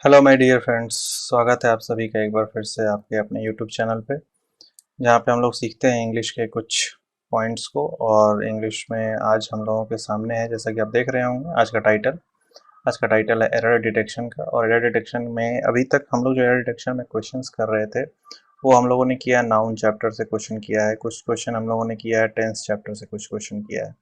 Hello my dear friends. स्वागत है आप सभी का एक बार फिर से आपके अपने यूट्यूब चैनल पे, जहाँ पे हम लोग सीखते हैं इंग्लिश के कुछ पॉइंट्स को। और इंग्लिश में आज हम लोगों के सामने है, जैसा कि आप देख रहे होंगे, आज का टाइटल है एरर डिटेक्शन का। और एरर डिटेक्शन में अभी तक हम लोग जो एरर डिटेक्शन में क्वेश्चंस कर रहे थे, वो हम लोगों ने किया नाउन चैप्टर से क्वेश्चन किया है, कुछ क्वेश्चन हम लोगों ने किया है टेंस चैप्टर से कुछ क्वेश्चन किया है।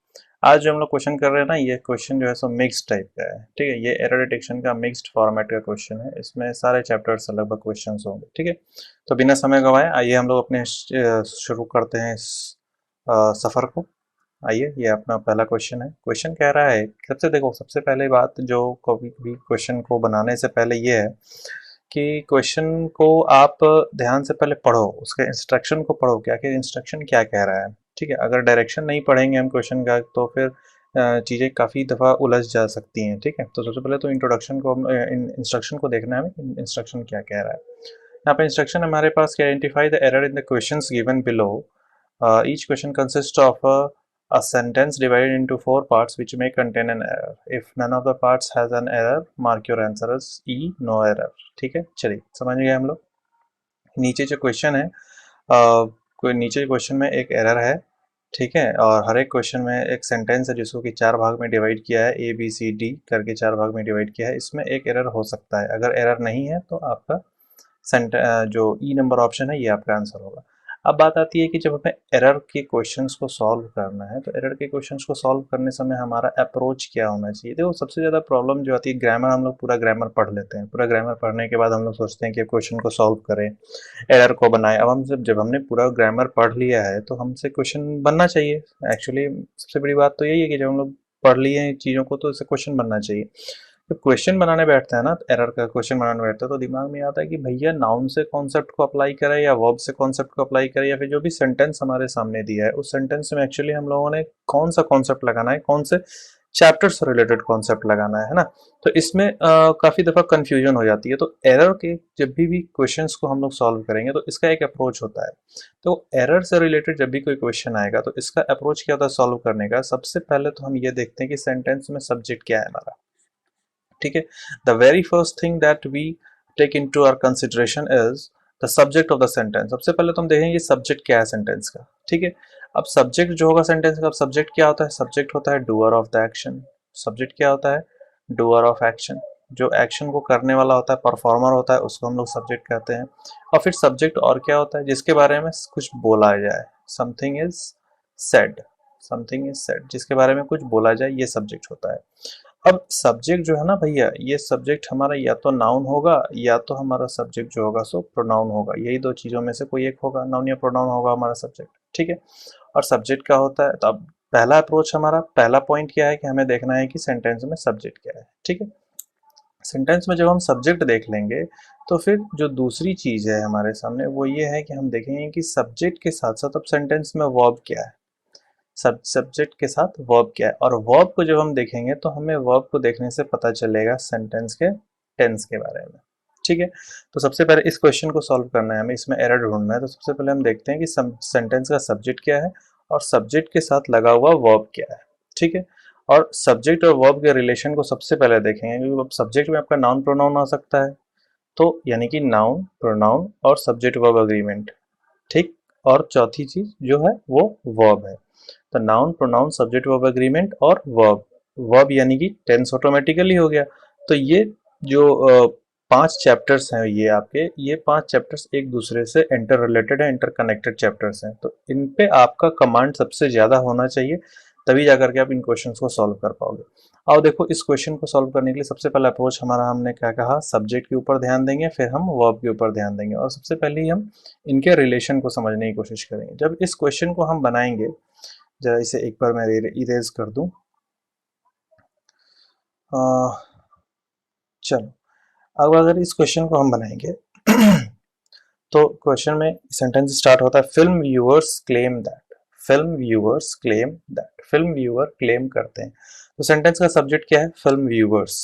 आज जो हम लोग क्वेश्चन कर रहे हैं ना, ये क्वेश्चन जो है सो मिक्स टाइप का है। ठीक है, ये एरर डिटेक्शन का मिक्स्ड फॉर्मेट का क्वेश्चन है। इसमें सारे चैप्टर्स लगभग क्वेश्चन होंगे। ठीक है, तो बिना समय गंवाए आइए हम लोग अपने शुरू करते हैं इस सफ़र को। आइए, ये अपना पहला क्वेश्चन है। क्वेश्चन कह रहा है, सबसे पहले बात जो कभी भी क्वेश्चन को बनाने से पहले ये है कि क्वेश्चन को आप ध्यान से पहले पढ़ो, उसके इंस्ट्रक्शन को पढ़ो, क्या क्या इंस्ट्रक्शन क्या कह रहा है। ठीक है, अगर डायरेक्शन नहीं पढ़ेंगे हम क्वेश्चन का तो फिर चीज़ें काफ़ी दफ़ा उलझ जा सकती हैं। ठीक है, तो सबसे पहले तो इंट्रोडक्शन को हम इंस्ट्रक्शन को देखना है हमें, इंस्ट्रक्शन क्या कह रहा है। यहाँ पे इंस्ट्रक्शन हमारे पास कि identify the error in the questions given below. Each question consists of a sentence divided into four parts which may contain an error. If none of the parts has an error, mark your answer as E, no error. ठीक है, चलिए समझ गए हम लोग। नीचे जो question है, कोई नीचे क्वेश्चन में एक एरर है। ठीक है, और हर एक क्वेश्चन में एक सेंटेंस है जिसको कि चार भाग में डिवाइड किया है, ए बी सी डी करके चार भाग में डिवाइड किया है। इसमें एक एरर हो सकता है, अगर एरर नहीं है तो आपका जो ई नंबर ऑप्शन है ये आपका आंसर होगा। अब बात आती है कि जब हमें एरर के क्वेश्चंस को सॉल्व करना है, तो एरर के क्वेश्चंस को सॉल्व करने समय हमारा अप्रोच क्या होना चाहिए। देखो, सबसे ज़्यादा प्रॉब्लम जो आती है ग्रामर, हम लोग पूरा ग्रामर पढ़ लेते हैं, पूरा ग्रामर पढ़ने के बाद हम लोग सोचते हैं कि क्वेश्चन को सॉल्व करें, एरर को बनाएं। अब हम जब हमने पूरा ग्रामर पढ़ लिया है तो हमसे क्वेश्चन बनना चाहिए। एक्चुअली सबसे बड़ी बात तो यही है कि जब हम लोग पढ़ लिए हैं चीज़ों को तो इससे क्वेश्चन बनना चाहिए। जब क्वेश्चन बनाने बैठते हैं ना, एरर का क्वेश्चन बनाने बैठते हैं तो दिमाग में आता है कि भैया नाउन से कॉन्सेप्ट को अप्लाई करें या वर्ब से कॉन्सेप्ट को अप्लाई करें, या फिर जो भी सेंटेंस हमारे सामने दिया है उस सेंटेंस में एक्चुअली हम लोगों ने कौन सा कॉन्सेप्ट लगाना है, कौन से चैप्टर से रिलेटेड कॉन्सेप्ट लगाना है ना। तो इसमें काफ़ी दफ़ा कंफ्यूजन हो जाती है। तो एरर के जब भी क्वेश्चंस को हम लोग सॉल्व करेंगे तो इसका एक अप्रोच होता है। तो एरर से रिलेटेड जब भी कोई क्वेश्चन आएगा तो इसका अप्रोच क्या होता है सॉल्व करने का। सबसे पहले तो हम ये देखते हैं कि सेंटेंस में सब्जेक्ट क्या है हमारा। ठीक है, the very first thing that we take into our consideration is the subject of the sentence. सबसे पहले तो हम देखेंगे सब्जेक्ट क्या है सेंटेंस का। ठीक है, अब सब्जेक्ट जो होगा सेंटेंस का, अब सब्जेक्ट क्या होता है, सब्जेक्ट होता है doer of the action. Subject क्या होता है, डूअर ऑफ एक्शन। जो एक्शन को करने वाला होता है, परफॉर्मर होता है, उसको हम लोग सब्जेक्ट कहते हैं। और फिर सब्जेक्ट और क्या होता है, जिसके बारे में कुछ बोला जाए, something is said. Something is said, जिसके बारे में कुछ बोला जाए, ये सब्जेक्ट होता है। अब सब्जेक्ट जो है ना भैया, ये सब्जेक्ट हमारा या तो नाउन होगा या तो हमारा सब्जेक्ट जो होगा सो प्रोनाउन होगा। यही दो चीज़ों में से कोई एक होगा, नाउन या प्रोनाउन होगा हमारा सब्जेक्ट। ठीक है, और सब्जेक्ट क्या होता है, तो अब पहला अप्रोच, हमारा पहला पॉइंट क्या है कि हमें देखना है कि सेंटेंस में सब्जेक्ट क्या है। ठीक है, सेंटेंस में जब हम सब्जेक्ट देख लेंगे तो फिर जो दूसरी चीज़ है हमारे सामने वो ये है कि हम देखेंगे कि सब्जेक्ट के साथ साथ अब सेंटेंस में वर्ब क्या है। सब्जेक्ट के साथ वर्ब क्या है, और वर्ब को जब हम देखेंगे तो हमें वर्ब को देखने से पता चलेगा सेंटेंस के टेंस के बारे में। ठीक है, तो सबसे पहले इस क्वेश्चन को सॉल्व करना है हमें, इसमें एरर ढूंढना है। तो सबसे पहले हम देखते हैं कि सेंटेंस का सब्जेक्ट क्या है और सब्जेक्ट के साथ लगा हुआ वर्ब क्या है। ठीक है, और सब्जेक्ट और वर्ब के रिलेशन को सबसे पहले देखेंगे, क्योंकि सब्जेक्ट में आपका नाउन प्रोनाउन आ सकता है, तो यानी कि नाउन प्रोनाउन और सब्जेक्ट वर्ब अग्रीमेंट। ठीक, और चौथी चीज जो है वो वर्ब है। तो noun pronoun subject verb agreement और वर्ब। वर्ब यानी कि टेंस ऑटोमेटिकली हो गया। तो ये जो पांच चैप्टर्स हैं, ये पांच चैप्टर्स एक दूसरे से इंटर रिलेटेड है, इंटर कनेक्टेड चैप्टर्स हैं। तो इन पे आपका कमांड सबसे ज्यादा होना चाहिए, तभी जाकर के आप इन क्वेश्चंस को सॉल्व कर पाओगे। और देखो, इस क्वेश्चन को सॉल्व करने के लिए सबसे पहला अप्रोच हमारा, हमने क्या कहा, सब्जेक्ट के ऊपर ध्यान देंगे, फिर हम वर्ब के ऊपर ध्यान देंगे, और सबसे पहले ही हम इनके रिलेशन को समझने की कोशिश करेंगे। जब इस क्वेश्चन को हम बनाएंगे, जरा इसे एक बार मैं इरेज कर दूं। चलो, अब अगर इस क्वेश्चन को हम बनाएंगे तो क्वेश्चन में सेंटेंस स्टार्ट होता है, film viewers claim that. Film viewers claim that, film viewer claim करते हैं। तो सेंटेंस का सब्जेक्ट क्या है, फिल्म व्यूअर्स।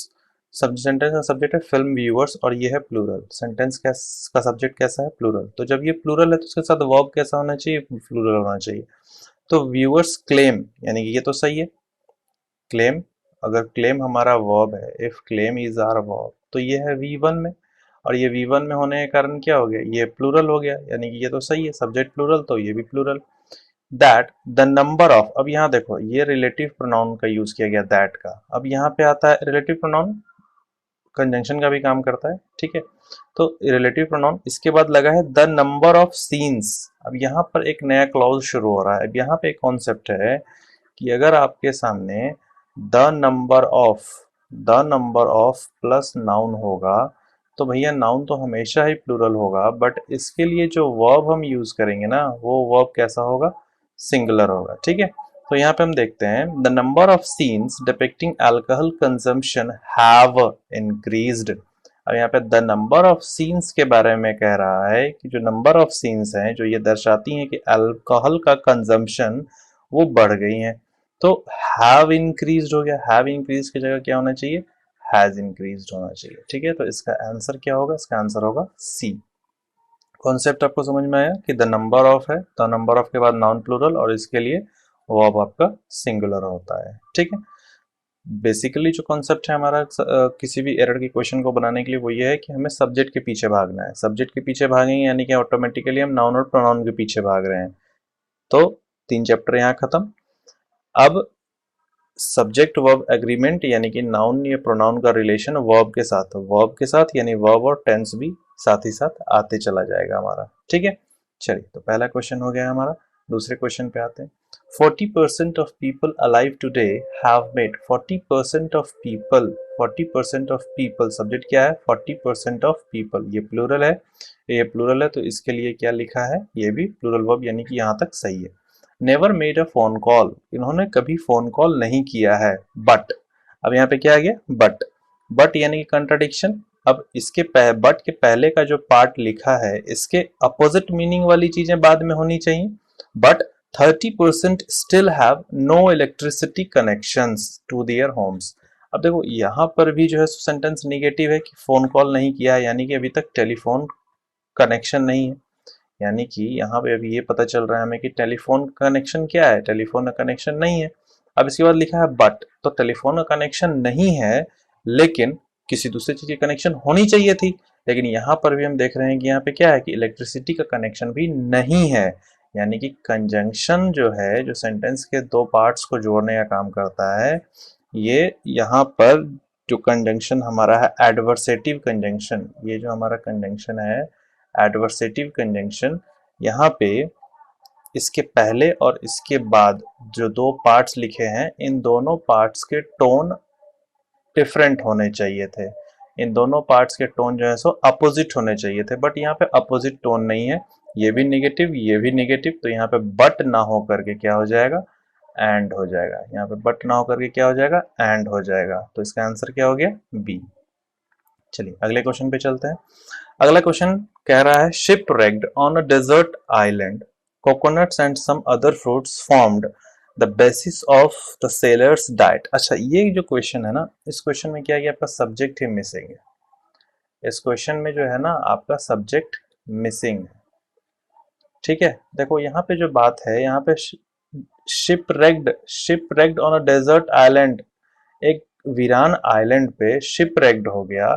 सब सेंटेंस का सब्जेक्ट है फिल्म व्यूअर्स और ये है प्लूरल। सेंटेंस का सब्जेक्ट कैसा है, प्लूरल। तो जब ये प्लूरल है तो उसके साथ वर्ब कैसा होना चाहिए, प्लूरल होना चाहिए। तो व्यूअर्स क्लेम, यानी कि ये तो सही है। क्लेम, अगर क्लेम हमारा वर्ब है, if claim is our verb, तो ये है V1 में, और ये V1 में होने के कारण क्या हो गया, ये प्लूरल हो गया, यानी कि ये तो सही है, सब्जेक्ट प्लूरल तो ये भी plural. That the number of, अब यहाँ देखो ये रिलेटिव प्रोनाउन का यूज किया गया दैट का, अब यहाँ पे आता है रिलेटिव प्रोनाउन कंजंक्शन का भी काम करता है, ठीक है। तो रिलेटिव प्रोनाउन, इसके बाद लगा है द नंबर ऑफ सीन्स। अब यहाँ पर एक नया क्लॉज शुरू हो रहा है। अब यहाँ पे एक कॉन्सेप्ट है कि अगर आपके सामने the number of plus noun होगा तो भैया नाउन तो हमेशा ही प्लूरल होगा, बट इसके लिए जो वर्ब हम यूज करेंगे ना, वो वर्ब कैसा होगा, सिंगुलर होगा, ठीक है। तो यहाँ पे हम देखते हैं the number of scenes depicting alcohol consumption have increased. अब यहाँ पे द नंबर ऑफ सीन्स के बारे में कह रहा है कि जो नंबर ऑफ सीन्स हैं जो ये दर्शाती हैं कि अल्कोहल का कंजम्पशन वो बढ़ गई हैं। तो हैव इंक्रीज्ड हो गया, हैव इंक्रीज की जगह क्या होना चाहिए, हैज इंक्रीज्ड होना चाहिए, ठीक है। तो इसका आंसर क्या होगा, इसका आंसर होगा सी। कॉन्सेप्ट आपको समझ में आया कि द नंबर ऑफ है, द नंबर ऑफ के बाद नाउन प्लूरल, और इसके लिए वर्ब आपका सिंगुलर होता है, ठीक है। बेसिकली जो कॉन्सेप्ट है हमारा किसी भी एरर के क्वेश्चन को बनाने के लिए वो ये है कि हमें सब्जेक्ट के पीछे भागना है, सब्जेक्ट के पीछे भागेंगे यानी कि ऑटोमेटिकली हम नाउन और प्रोनाउन के पीछे भाग रहे हैं। तो 3 चैप्टर यहाँ खत्म। अब सब्जेक्ट वर्ब एग्रीमेंट यानी कि नाउन या प्रोनाउन का रिलेशन वर्ब के साथ यानी वर्ब और टेंस भी साथ ही साथ आते चला जाएगा हमारा, ठीक है। चलिए, तो पहला क्वेश्चन हो गया हमारा। दूसरे क्वेश्चन पे आते हैं। 40% of people alive today have made 40% of people subject क्या है, 40% ऑफ पीपल, ये प्लूरल है, तो इसके लिए क्या लिखा है, ये भी प्लूरल वर्ब यानी कि यहाँ तक सही है। Never made a phone call, इन्होंने कभी फोन कॉल नहीं किया है, बट, अब यहाँ पे क्या आ गया, बट यानी कि कंट्राडिक्शन। अब इसके बट के पहले का जो पार्ट लिखा है इसके अपोजिट मीनिंग वाली चीजें बाद में होनी चाहिए। But 30% still have no electricity connections to their homes. अब देखो यहाँ पर भी जो है सेंटेंस निगेटिव है कि फोन कॉल नहीं किया है, यानी कि अभी तक टेलीफोन कनेक्शन नहीं है, यानी कि यहाँ पे अभी ये पता चल रहा है हमें कि टेलीफोन कनेक्शन क्या है, टेलीफोन कनेक्शन नहीं है। अब इसके बाद लिखा है बट, तो टेलीफोन कनेक्शन नहीं है लेकिन किसी दूसरी चीज की कनेक्शन होनी चाहिए थी, लेकिन यहाँ पर भी हम देख रहे हैं कि यहाँ पे क्या है कि इलेक्ट्रिसिटी का कनेक्शन भी नहीं है, यानी कि कंजंक्शन जो है, जो सेंटेंस के दो पार्ट्स को जोड़ने का काम करता है, ये यहाँ पर जो कंजंक्शन हमारा है एडवर्सेटिव कंजंक्शन, ये जो हमारा कंजंक्शन है एडवर्सेटिव कंजंक्शन, यहाँ पे इसके पहले और इसके बाद जो दो पार्ट्स लिखे हैं इन दोनों पार्ट्स के टोन डिफरेंट होने चाहिए थे, इन दोनों पार्ट्स के टोन जो है सो अपोजिट होने चाहिए थे, बट यहाँ पे अपोजिट टोन नहीं है, ये भी निगेटिव ये भी निगेटिव, तो यहाँ पे बट ना हो करके क्या हो जाएगा, एंड हो जाएगा, यहाँ पे बट ना हो करके क्या हो जाएगा, एंड हो जाएगा, तो इसका आंसर क्या हो गया, बी। चलिए अगले क्वेश्चन पे चलते हैं। अगला क्वेश्चन कह रहा है shipwrecked on a desert island, coconuts and some other fruits formed the basis of the sailors diet. अच्छा, ये जो क्वेश्चन है ना, इस क्वेश्चन में क्या है कि आपका सब्जेक्ट ही मिसिंग है, इस क्वेश्चन में जो है ना आपका सब्जेक्ट मिसिंग है, ठीक है। देखो यहाँ पे जो बात है, यहाँ पे shipwrecked on a desert island, एक वीरान आइलैंड पे शिप रेग्ड हो गया।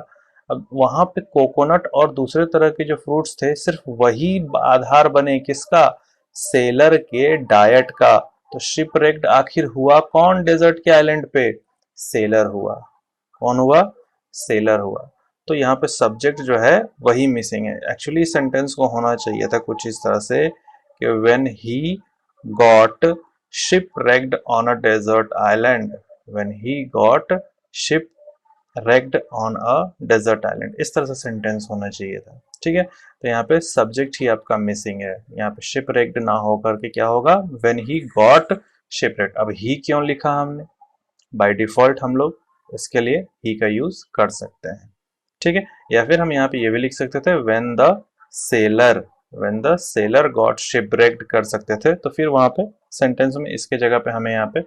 अब वहां पे कोकोनट और दूसरे तरह के जो फ्रूट्स थे सिर्फ वही आधार बने किसका, सेलर के डाइट का। तो शिप रेग्ड आखिर हुआ कौन डेजर्ट के आइलैंड पे, सेलर हुआ, कौन हुआ, सेलर हुआ। तो यहाँ पे सब्जेक्ट जो है वही मिसिंग है। एक्चुअली सेंटेंस को होना चाहिए था कुछ इस तरह से कि when he got shipwrecked on a desert island, when he got shipwrecked on a desert island, इस तरह से सेंटेंस होना चाहिए था, ठीक है। तो यहाँ पे सब्जेक्ट ही आपका मिसिंग है, यहाँ पे शिप रेग्ड ना होकर के क्या होगा, when he got ship ragged. अब ही क्यों लिखा हमने, बाय डिफॉल्ट हम लोग इसके लिए ही का यूज कर सकते हैं, ठीक है। या फिर हम यहाँ पे ये भी लिख सकते थे sailor when the sailor got shipwrecked कर सकते थे, तो फिर वहां पे सेंटेंस में इसके जगह पे हमें यहाँ पे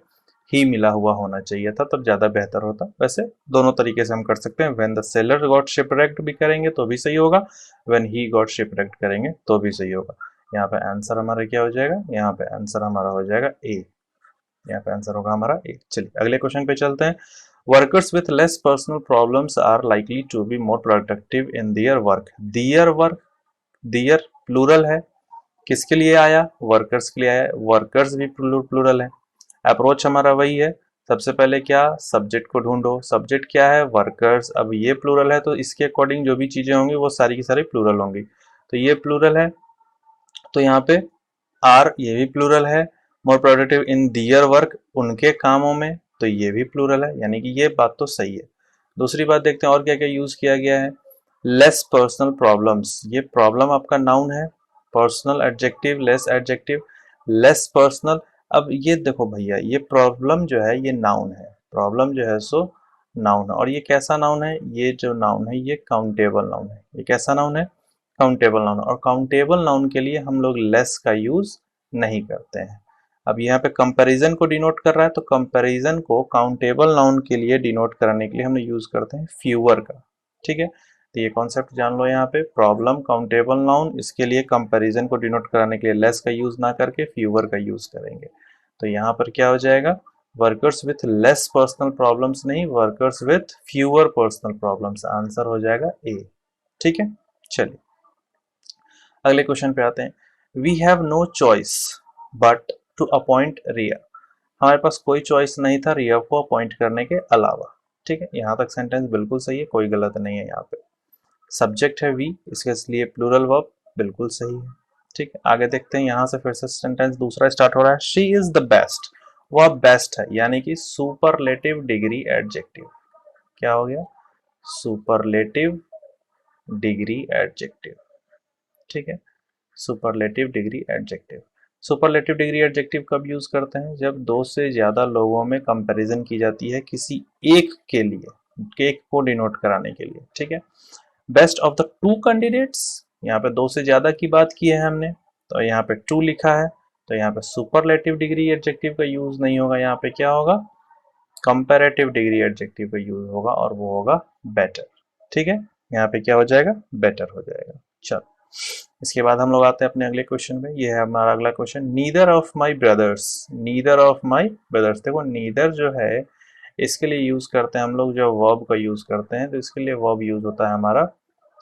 ही मिला हुआ होना चाहिए था, तब ज्यादा बेहतर होता। वैसे दोनों तरीके से हम कर सकते हैं, व्हेन द सेलर गॉट शिपरेक्ड भी करेंगे तो भी सही होगा, व्हेन ही गॉट शिपरेक्ड करेंगे तो भी सही होगा। यहाँ पे आंसर हमारा क्या हो जाएगा, यहाँ पे आंसर हमारा हो जाएगा ए, यहाँ पे आंसर होगा हमारा ए। चलिए अगले क्वेश्चन पे चलते हैं। Workers with less personal problems are likely to be more productive in their work. Their work, their plural है, किसके लिए आया? वर्कर्स के लिए आया। वर्कर्स भी प्लूरल है। अप्रोच हमारा वही है, सबसे पहले क्या, सब्जेक्ट को ढूंढो। सब्जेक्ट क्या है? वर्कर्स। अब ये प्लूरल है तो इसके अकॉर्डिंग जो भी चीजें होंगी वो सारी की सारी प्लूरल होंगी। तो ये प्लूरल है, तो यहाँ पे आर ये भी प्लूरल है। मोर प्रोडक्टिव इन दियर वर्क, उनके कामों में, तो ये भी प्लूरल है, यानी कि ये बात तो सही है। दूसरी बात देखते हैं और क्या क्या यूज किया गया है। लेस पर्सनल प्रॉब्लम्स, ये प्रॉब्लम आपका नाउन है, personal adjective, less adjective, less personal. अब ये देखो भैया, ये प्रॉब्लम जो है ये नाउन है, प्रॉब्लम जो है सो नाउन है। और ये कैसा नाउन है? ये जो नाउन है ये काउंटेबल नाउन है। ये कैसा नाउन है? Countable noun. और काउंटेबल नाउन के लिए हम लोग लेस का यूज नहीं करते हैं। अब यहाँ पे कंपैरिजन को डिनोट कर रहा है, तो कंपैरिजन को काउंटेबल नाउन के लिए डिनोट कराने के लिए हम यूज करते हैं फ्यूअर का। ठीक है, तो ये कॉन्सेप्ट जान लो। यहाँ पे प्रॉब्लम काउंटेबल नाउन, इसके लिए कंपैरिजन को डिनोट कराने के लिए लेस का यूज ना करके फ्यूअर का यूज करेंगे। तो यहाँ पर क्या हो जाएगा? Workers with less personal problems नहीं, workers with fewer personal problems. Answer हो जाएगा ए। ठीक है, चलिए अगले क्वेश्चन पे आते हैं। We have no choice but to appoint Riya. हमारे पास कोई चॉइस नहीं था रिया को अपॉइंट करने के अलावा। ठीक है, यहाँ तक सेंटेंस बिल्कुल सही है, कोई गलत नहीं है। यहाँ पे सब्जेक्ट है वी, इसके लिए प्लूरल वर्ब बिल्कुल सही है। ठीक है, आगे देखते हैं। यहाँ से फिर से सेंटेंस दूसरा स्टार्ट हो रहा है। शी इज द बेस्ट, वह बेस्ट है, यानी कि सुपरलेटिव डिग्री एडजेक्टिव। क्या हो गया? Superlative degree adjective. ठीक है, superlative degree adjective. Superlative degree adjective कब यूज करते हैं? जब दो से ज्यादा लोगों में कंपैरिजन की जाती है किसी एक के लिए, एक को डिनोट कराने के लिए। ठीक है, best of the two candidates, यहाँ पे दो से ज्यादा की बात की है हमने, तो यहाँ पे टू लिखा है, तो यहाँ पे सुपरलेटिव डिग्री एडजेक्टिव का यूज नहीं होगा। यहाँ पे क्या होगा? कंपैरेटिव डिग्री एडजेक्टिव का यूज होगा, और वो होगा बेटर। ठीक है, यहाँ पे क्या हो जाएगा? बेटर हो जाएगा। चलो इसके बाद हम लोग आते हैं अपने अगले क्वेश्चन में। ये है हमारा अगला question. Neither of my brothers, neither of my brothers. देखो नीदर जो है इसके लिए यूज करते हैं हम लोग, जब वर्ब का यूज करते हैं तो इसके लिए वर्ब यूज होता है हमारा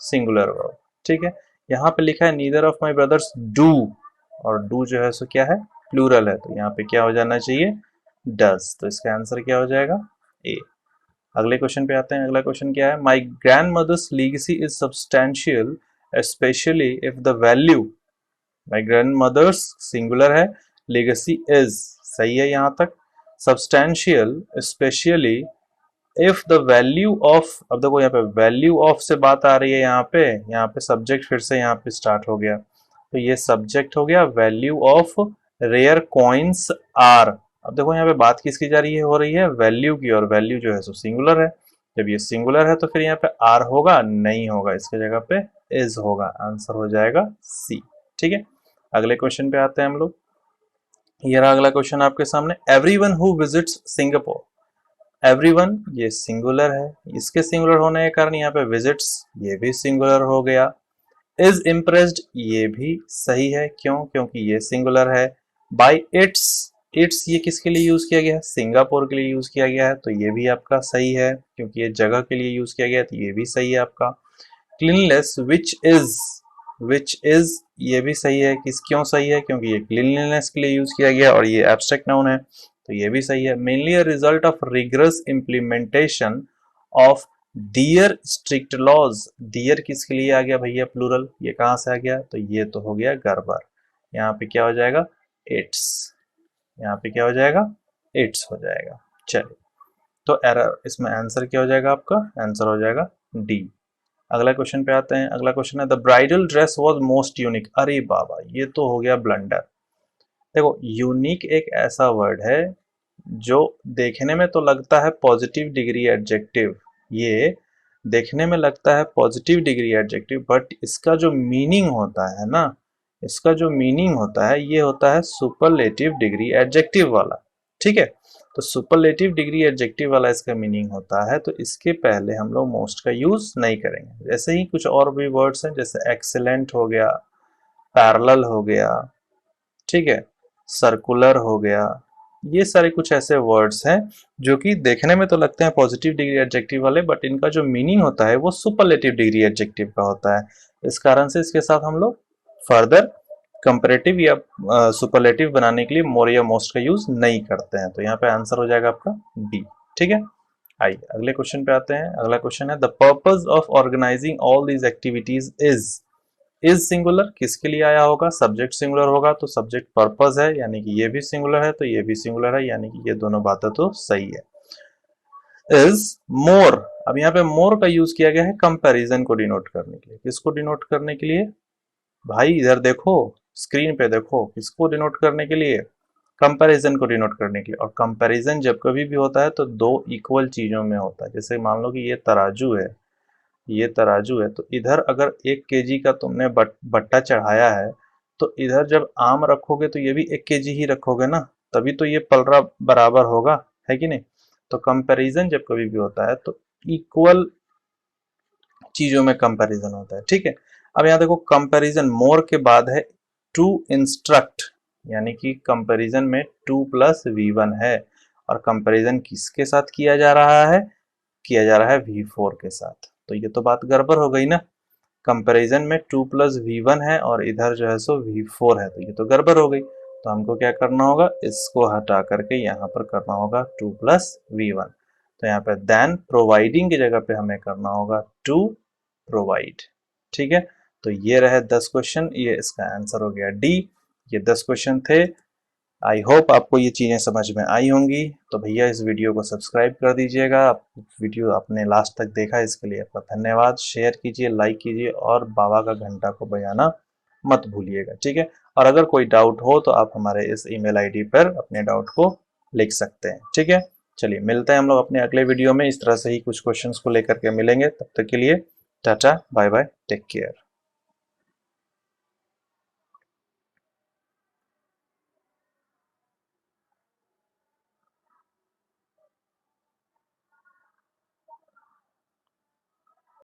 सिंगुलर वर्ब। ठीक है, यहाँ पे लिखा है neither of my brothers do, और डू जो है सो क्या है? प्लूरल है, तो यहाँ पे क्या हो जाना चाहिए? डज। तो इसका आंसर क्या हो जाएगा? ए। अगले क्वेश्चन पे आते हैं। अगला क्वेश्चन क्या है? My grandmother's legacy is substantial especially if the value, my grandmother's singular है, legacy is, सही है यहाँ तक। substantial especially if the value of, अब देखो यहाँ पे value of से बात आ रही है, यहाँ पे subject फिर से यहाँ पे स्टार्ट हो गया, तो ये subject हो गया। value of rare coins are, अब देखो यहाँ पे बात किसकी जा रही है, हो रही है वैल्यू की, और वैल्यू जो है सो सिंगुलर है। जब ये सिंगुलर है तो फिर यहाँ पे आर होगा? नहीं होगा, इसके जगह पे इज होगा। आंसर हो जाएगा सी। ठीक है, अगले क्वेश्चन पे आते हैं हम लोग। ये रहा अगला क्वेश्चन आपके सामने। Everyone who visits Singapore, everyone ये सिंगुलर है, इसके सिंगुलर होने के कारण यहाँ पे विजिट्स ये भी सिंगुलर हो गया। इज इम्प्रेस्ड ये भी सही है, क्यों? क्योंकि ये सिंगुलर है। बाय इट्स, इट्स ये किसके लिए यूज किया गया है? सिंगापुर के लिए यूज किया गया है, तो ये भी आपका सही है, क्योंकि ये जगह के लिए यूज किया गया है, तो ये भी सही है आपका। क्लीनलेस विच इज ये भी सही है। किस क्यों सही है? क्योंकि ये क्लीनलीनेस के लिए यूज किया गया और ये एब्स्ट्रैक्ट नाउन है, तो ये भी सही है। Mainly a result of rigorous implementation of their strict laws, their किसके लिए आ गया भैया प्लूरल? ये कहां से आ गया? तो ये तो हो गया गड़बड़। यहाँ पे क्या हो जाएगा? इट्स। यहाँ पे क्या हो जाएगा? इट्स हो जाएगा। चलिए, तो एरर, इसमें आंसर क्या हो जाएगा आपका? आंसर हो जाएगा डी। अगला क्वेश्चन पे आते हैं। अगला क्वेश्चन है the bridal dress was most unique. अरे बाबा, ये तो हो गया ब्लंडर। देखो यूनिक एक ऐसा वर्ड है जो देखने में तो लगता है पॉजिटिव डिग्री एडजेक्टिव, ये देखने में लगता है पॉजिटिव डिग्री एडजेक्टिव, बट इसका जो मीनिंग होता है ना, इसका जो मीनिंग होता है ये होता है सुपरलेटिव डिग्री एडजेक्टिव वाला। ठीक है, तो सुपरलेटिव डिग्री एडजेक्टिव वाला इसका मीनिंग होता है, तो इसके पहले हम लोग मोस्ट का यूज नहीं करेंगे। जैसे ही कुछ और भी वर्ड्स हैं, जैसे एक्सीलेंट हो गया, पैरेलल हो गया, ठीक है, सर्कुलर हो गया, ये सारे कुछ ऐसे वर्ड्स हैं जो कि देखने में तो लगते हैं पॉजिटिव डिग्री एडजेक्टिव वाले, बट इनका जो मीनिंग होता है वो सुपरलेटिव डिग्री एडजेक्टिव का होता है। इस कारण से इसके साथ हम लोग फर्दर कंपैरेटिव या सुपरलेटिव बनाने के लिए मोर या मोस्ट का यूज नहीं करते हैं। तो यहाँ पे आंसर हो जाएगा आपका बी। ठीक है, आइए अगले क्वेश्चन पे आते हैं। अगला क्वेश्चन है the purpose of organising all these activities is singular किसके लिए आया होगा? सब्जेक्ट सिंगुलर होगा तो सब्जेक्ट पर्पज है, यानी कि ये भी सिंगुलर है तो ये भी सिंगुलर है, यानी कि ये दोनों बातें तो सही है। इज मोर, अब यहाँ पे मोर का यूज किया गया है कंपैरिजन को डिनोट करने के लिए। किसको डिनोट करने के लिए? भाई इधर देखो, स्क्रीन पे देखो, किसको डिनोट करने के लिए? कंपैरिजन को डिनोट करने के लिए। और कंपैरिजन जब कभी भी होता है तो दो इक्वल चीजों में होता है। जैसे मान लो कि ये तराजू है, ये तराजू है, तो इधर अगर 1 kg का तुमने बट्टा चढ़ाया है, तो इधर जब आम रखोगे तो ये भी 1 kg ही रखोगे ना, तभी तो ये पलड़ा बराबर होगा, है कि नहीं? तो कंपैरिजन जब कभी भी होता है तो इक्वल चीजों में कंपैरिजन होता है। ठीक है, अब यहाँ देखो कंपैरिजन मोर के बाद है टू इंस्ट्रक्ट, यानी कि कंपैरिजन में 2+V1 है। और कंपैरिजन किसके साथ किया जा रहा है? किया जा रहा है V4 के साथ। तो ये तो बात गड़बड़ हो गई ना, कंपैरिजन में 2+V1 है और इधर जो है सो V4 है, तो ये तो गड़बड़ हो गई। तो हमको क्या करना होगा, इसको हटा करके यहाँ पर करना होगा 2+V1। तो यहाँ पे देन प्रोवाइडिंग की जगह पे हमें करना होगा टू प्रोवाइड। ठीक है, तो ये रहे 10 क्वेश्चन, ये इसका आंसर हो गया डी। ये 10 क्वेश्चन थे। आई होप आपको ये चीज़ें समझ में आई होंगी। तो भैया इस वीडियो को सब्सक्राइब कर दीजिएगा। वीडियो आपने लास्ट तक देखा इसके लिए आपका धन्यवाद। शेयर कीजिए, लाइक कीजिए और बाबा का घंटा को बजाना मत भूलिएगा। ठीक है, और अगर कोई डाउट हो तो आप हमारे इस ईमेल आईडी पर अपने डाउट को लिख सकते हैं। ठीक है, चलिए मिलते हैं हम लोग अपने अगले वीडियो में। इस तरह से ही कुछ क्वेश्चंस को लेकर के मिलेंगे। तब तक के लिए tata bye bye, take care.